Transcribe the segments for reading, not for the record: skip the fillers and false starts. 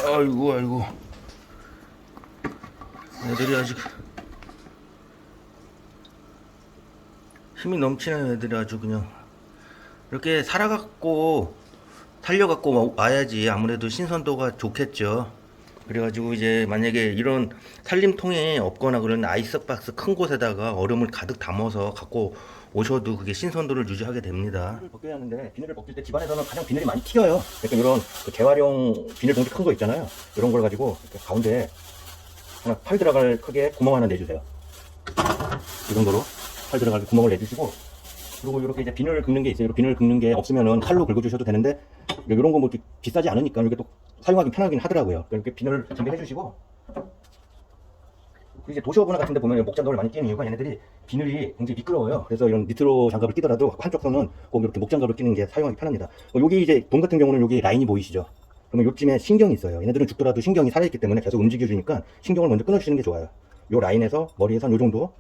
아이고 아이고, 애들이 아직 힘이 넘치는 애들이 아주 그냥 이렇게 살아갖고 살려갖고 와야지 아무래도 신선도가 좋겠죠. 그래가지고 이제 만약에 이런 살림통이 없거나 그런 아이스박스 큰 곳에다가 얼음을 가득 담아서 갖고 오셔도 그게 신선도를 유지하게 됩니다. 비닐을 벗겨야 하는데 비닐을 벗길 때 집안에서는 가장 비닐이 많이 튀어요. 그러니까 이런 그 재활용 비닐 봉지 큰 거 있잖아요. 이런 걸 가지고 이렇게 가운데 하나 팔 들어갈 크게 구멍 하나 내주세요. 이 정도로 팔 들어갈 구멍을 내주시고, 그리고 이렇게 이제 비늘 긁는 게 있어요. 비늘 긁는 게 없으면은 칼로 긁어주셔도 되는데, 이런 거 뭐 비싸지 않으니까 이렇게 또 사용하기 편하긴 하더라고요. 이렇게 비늘 준비해 주시고, 이제 도시어부나 같은 데 보면 목장갑을 많이 끼는 이유가 얘네들이 비늘이 굉장히 미끄러워요. 그래서 이런 니트로 장갑을 끼더라도 한쪽 손은 꼭 이렇게 목장갑을 끼는 게 사용하기 편합니다. 여기 이제 돔 같은 경우는 여기 라인이 보이시죠? 그러면 요쯤에 신경이 있어요. 얘네들은 죽더라도 신경이 살아있기 때문에 계속 움직여주니까 신경을 먼저 끊어주시는 게 좋아요. 요 라인에서 머리에서 요 정도.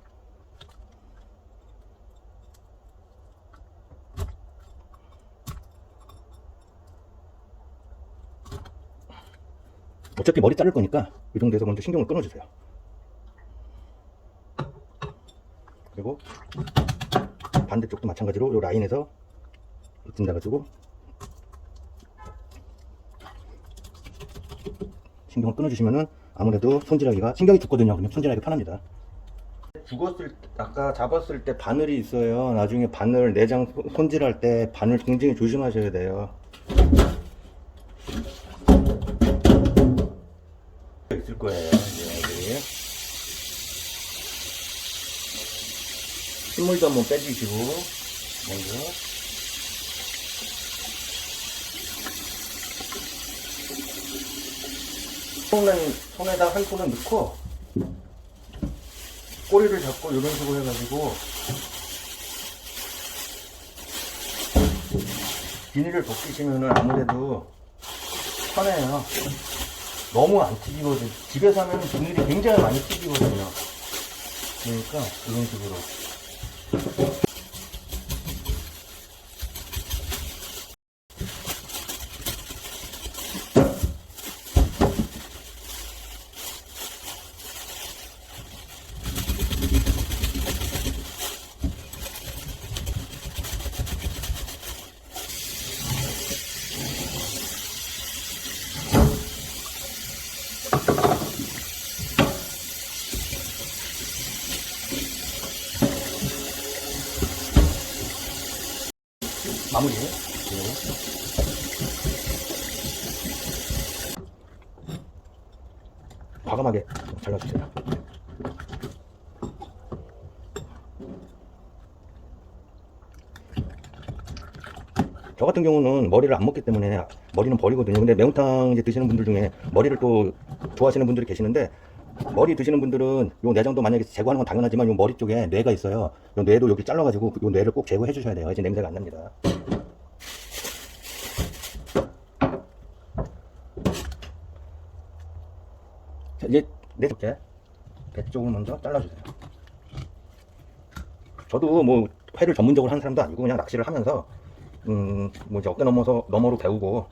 어차피 머리 자를 거니까 이 정도에서 먼저 신경을 끊어주세요. 그리고 반대쪽도 마찬가지로 이 라인에서 이쯤 나가지고 신경을 끊어주시면은 아무래도 손질하기가, 신경이 죽거든요. 그러면 손질하기 편합니다. 아까 잡았을 때 바늘이 있어요. 나중에 바늘 내장 손질할 때 바늘 굉장히 조심하셔야 돼요. 있을 거예요. 이제 신물도 한번 빼주시고, 먼저. 손에다 한 손을 넣고, 꼬리를 잡고 이런 식으로 해가지고, 비닐을 벗기시면은 아무래도 편해요. 너무 안 튀기거든요. 집에서 하면 비닐이 굉장히 많이 튀기거든요. 그러니까 이런 식으로. 마무리. 과감하게 잘라주세요. 저 같은 경우는 머리를 안 먹기 때문에 머리는 버리거든요. 근데 매운탕 이제 드시는 분들 중에 머리를 또 좋아하시는 분들이 계시는데, 머리 드시는 분들은 요 내장도 만약에 제거하는 건 당연하지만 요 머리 쪽에 뇌가 있어요. 요 뇌도 여기 잘라가지고 요 뇌를 꼭 제거해 주셔야 돼요. 이제 냄새가 안 납니다. 자, 이제 뇌 쪽에 배 쪽을 먼저 잘라주세요. 저도 뭐 회를 전문적으로 하는 사람도 아니고 그냥 낚시를 하면서 뭐 이제 어깨 너머로 배우고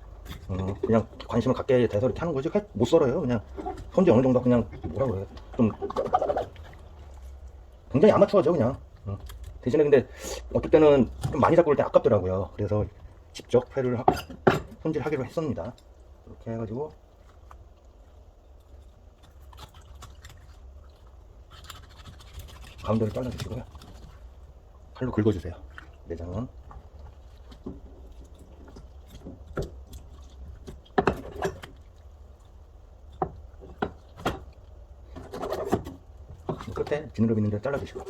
그냥 관심을 갖게 돼서 이렇게 하는 거지. 못 썰어요. 그냥 손질 어느 정도 그냥 뭐라 그래요. 좀 굉장히 아마추어죠 그냥. 대신에 근데 어떨 때는 좀 많이 잡고 올 때 아깝더라고요. 그래서 직접 회를 손질하기로 했습니다. 이렇게 해가지고 가운데를 잘라주시고요. 칼로 긁어주세요. 내장은. 끝에 비늘로 있는 데 잘라주시고,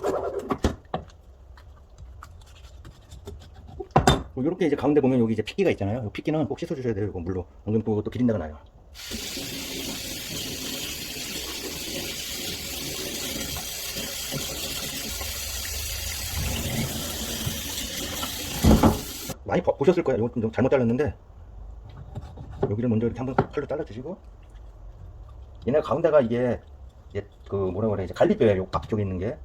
이렇게 이제 가운데 보면 여기 이제 핏기가 있잖아요. 이 핏기는 꼭 씻어주셔야 돼요. 이거 물로. 안 그러면 또 비린내가 나요. 많이 보셨을 거예요. 이거 좀 잘못 잘랐는데, 여기를 먼저 이렇게 한번 칼로 잘라주시고, 얘네 가운데가 이게 그 뭐라 그래, 이제 갈비뼈예요. 요 앞쪽에 있는 게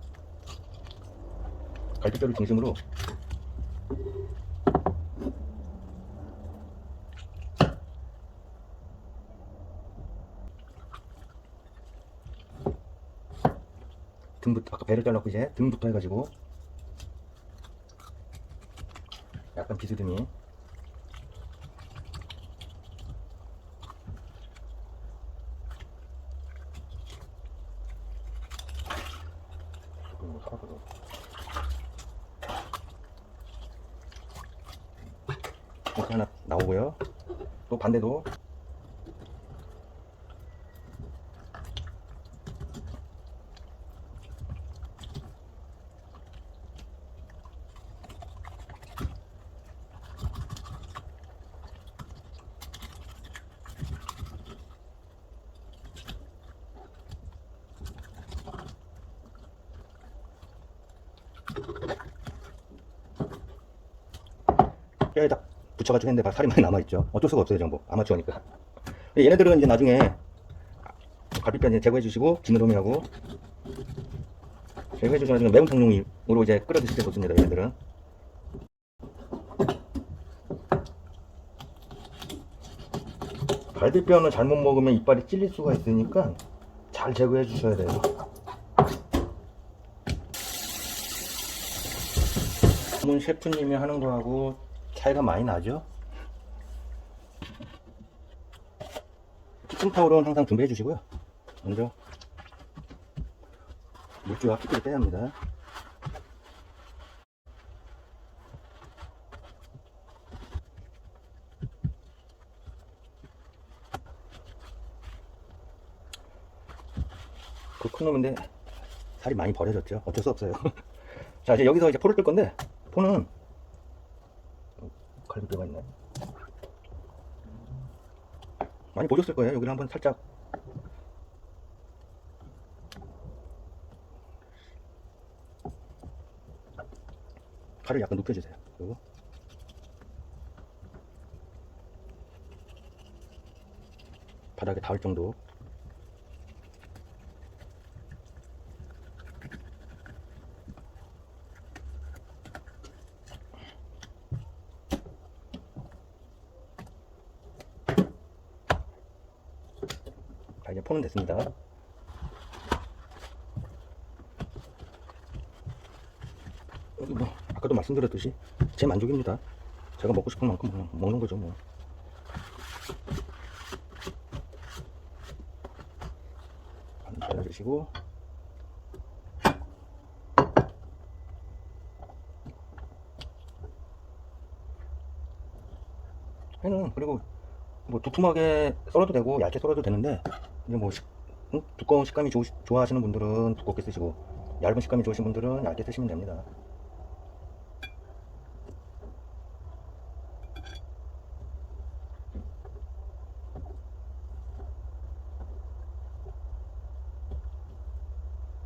갈비뼈를 중심으로 등부터, 아까 배를 잘랐고 이제 등부터 해가지고 약간 비스듬히 이렇게 하나 나오고요. 또 반대도 뼈에다 붙여가지고 했는데 살이 많이 남아있죠. 어쩔 수가 없어요. 뭐 아마추어니까. 얘네들은 이제 나중에 갈비뼈 이제 제거해 주시고 지느러미하고 제거해 주셔가지고 매운탕용으로 이제 끓여 드실 때 좋습니다. 얘네들은. 갈비뼈는 잘못 먹으면 이빨이 찔릴 수가 있으니까 잘 제거해 주셔야 돼요. 전문 셰프님이 하는 거하고 차이가 많이 나죠. 키친타올은 항상 준비해 주시고요. 먼저 물기와 피피를 빼야 합니다. 그 큰 놈인데 살이 많이 버려졌죠. 어쩔 수 없어요. 자, 이제 여기서 이제 포를 뜰 건데, 포는 갈비뼈가 있네. 많이 보셨을 거예요. 여기를 한번 살짝 칼을 약간 눕혀주세요. 그리고 바닥에 닿을 정도. 자, 이제 포는 됐습니다. 여기 뭐 아까도 말씀드렸듯이 제 만족입니다. 제가 먹고 싶은 만큼 그냥 먹는 거죠 뭐. 잘라주시고 회는 그리고 뭐 두툼하게 썰어도 되고 얇게 썰어도 되는데 이제 뭐 두꺼운 식감이 좋아하시는 분들은 두껍게 쓰시고 얇은 식감이 좋으신 분들은 얇게 쓰시면 됩니다.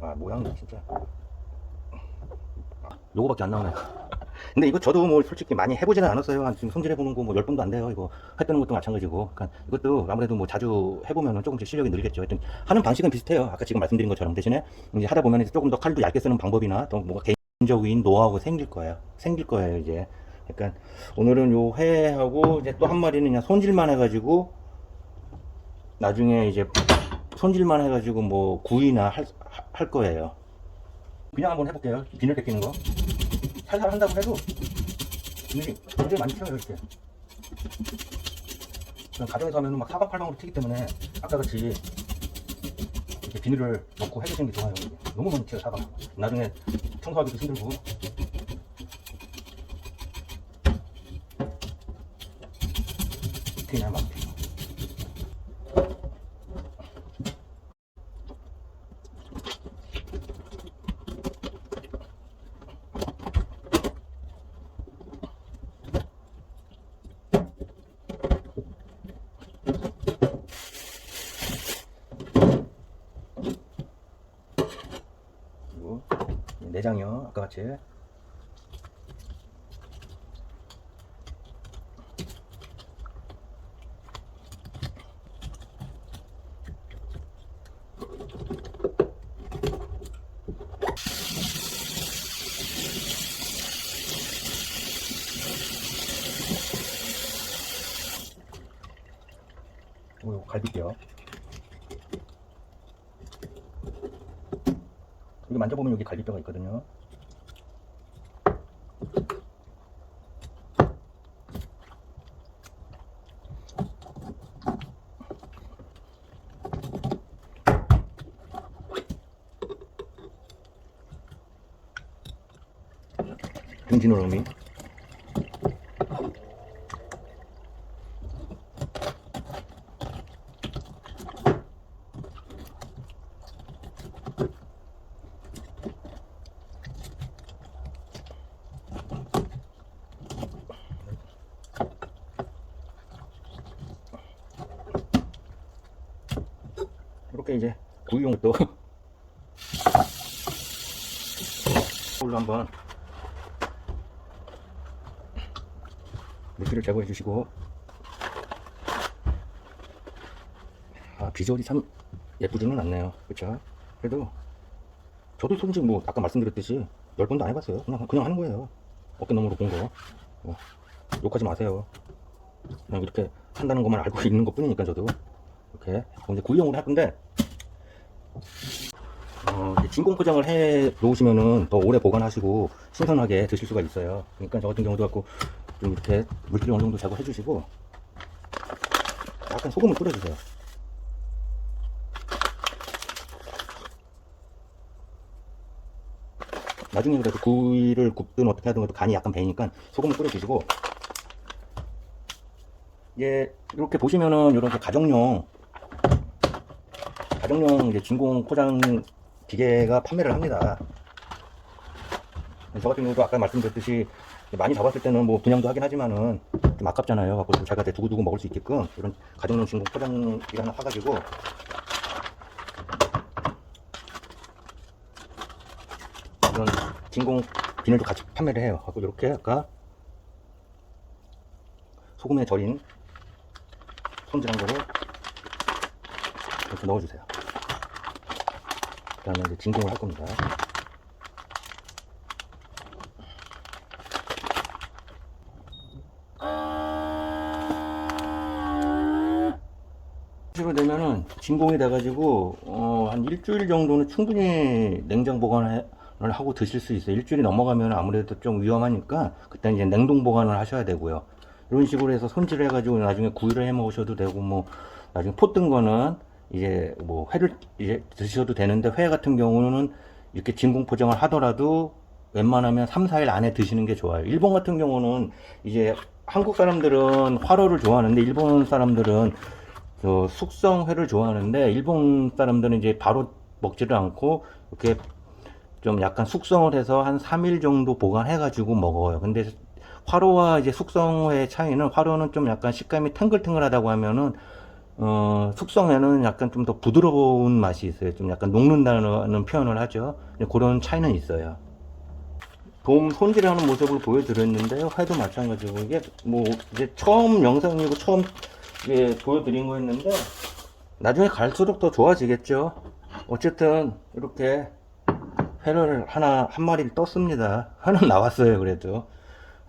아, 모양이 진짜 요거밖에 안 나오네요. 근데 이거 저도 뭐 솔직히 많이 해보지는 않았어요. 지금 손질해보는 거 뭐 10번도 안 돼요. 이거 회 뜨는 것도 마찬가지고. 그러니까 이것도 아무래도 뭐 자주 해보면은 조금씩 실력이 늘겠죠. 하여튼 하는 방식은 비슷해요. 아까 지금 말씀드린 것처럼. 대신에 이제 하다 보면 이제 조금 더 칼도 얇게 쓰는 방법이나 또 뭔가 개인적인 노하우가 생길 거예요. 이제. 그러니까 오늘은 요 회하고 이제 또 한 마리는 그냥 손질만 해가지고 나중에 이제 손질만 해가지고 뭐 구이나 할 거예요. 그냥 한번 해볼게요. 비늘 벗기는 거. 살살 한다고 해도 비늘이 굉장히 많이 튀어요. 이렇게 가정에서 하면 막 사방팔방으로 튀기 때문에 아까같이 이렇게 비늘을 넣고 해주시는 게 좋아요. 너무 많이 튀어요. 사방. 나중에 청소하기도 힘들고. 그냥 막 내장이요. 아까 같이 그리고 갈비뼈 이거 만져보면 여기 갈비뼈가 있거든요. 등지노름이 이렇게 이제 구이용 또 볼로 한번 물기를 제거해 주시고, 비주얼이 참 예쁘지는 않네요. 그쵸? 그래도 저도 손질 뭐 아까 말씀드렸듯이 10번도 안 해봤어요. 그냥 하는 거예요. 어깨너머로 본 거. 욕하지 마세요. 그냥 이렇게 한다는 것만 알고 있는 것 뿐이니까. 저도 이렇게 이제 구이용으로 할 건데, 진공 포장을 해 놓으시면은 더 오래 보관하시고 신선하게 드실 수가 있어요. 그러니까 저 같은 경우도 갖고 좀 이렇게 물기를 어느 정도 제거해 주시고, 약간 소금을 뿌려주세요. 나중에 그래도 구이를 굽든 어떻게 하든 간이 약간 배니까 소금을 뿌려주시고, 예, 이렇게 보시면은 이렇게 가정용 이제 진공 포장 기계가 판매를 합니다. 저 같은 경우도 아까 말씀드렸듯이 많이 잡았을 때는 뭐 분양도 하긴 하지만은 좀 아깝잖아요. 갖고 제가 두고두고 먹을 수 있게끔 이런 가정용 진공 포장기 하나 사가지고 이런 진공 비닐도 같이 판매를 해요. 갖고 이렇게 아까 소금에 절인 손질한 거를 이렇게 넣어주세요. 그 다음에 이제 진공을 할 겁니다. 식으로 되면은 진공이 돼가지고 한 일주일 정도는 충분히 냉장 보관을 하고 드실 수 있어요. 일주일이 넘어가면 아무래도 좀 위험하니까 그때 이제 냉동 보관을 하셔야 되고요. 이런 식으로 해서 손질을 해가지고 나중에 구이를 해 먹으셔도 되고, 뭐 나중에 포 뜬 거는 이제 뭐 회를 이제 드셔도 되는데, 회 같은 경우는 이렇게 진공 포장을 하더라도 웬만하면 3, 4일 안에 드시는 게 좋아요. 일본 같은 경우는 이제 한국 사람들은 화로를 좋아하는데 일본 사람들은 숙성회를 좋아하는데, 일본 사람들은 이제 바로 먹지를 않고 이렇게 좀 약간 숙성을 해서 한 3일 정도 보관해가지고 먹어요. 근데 화로와 이제 숙성회의 차이는, 화로는 좀 약간 식감이 탱글탱글하다고 하면은 숙성회는 약간 좀 더 부드러운 맛이 있어요. 좀 약간 녹는다는 표현을 하죠. 그런 차이는 있어요. 돔 손질하는 모습을 보여드렸는데요. 회도 마찬가지고, 이게 뭐 이제 처음 영상이고 처음 이게 보여드린 거였는데 나중에 갈수록 더 좋아지겠죠. 어쨌든 이렇게 회를 한 마리를 떴습니다. 하나 나왔어요. 그래도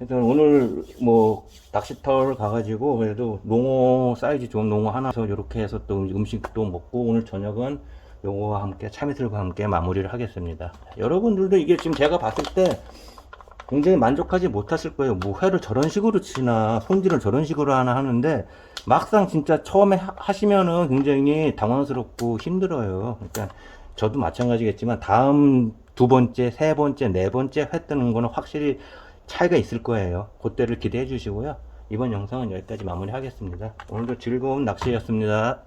일단 오늘 뭐 낚시터 가가지고 그래도 농어, 사이즈 좋은 농어 하나 이렇게 해서 또 음식도 먹고, 오늘 저녁은 요거와 함께 참이슬과 함께 마무리를 하겠습니다. 여러분들도 이게 지금 제가 봤을 때 굉장히 만족하지 못하실 거예요. 뭐 회를 저런 식으로 치나, 손질을 저런 식으로 하나 하는데, 막상 진짜 처음에 하시면은 굉장히 당황스럽고 힘들어요. 그러니까 저도 마찬가지겠지만 다음 두 번째, 세 번째, 네 번째 회 뜨는 거는 확실히 차이가 있을 거예요. 그때를 기대해 주시고요. 이번 영상은 여기까지 마무리하겠습니다. 오늘도 즐거운 낚시였습니다.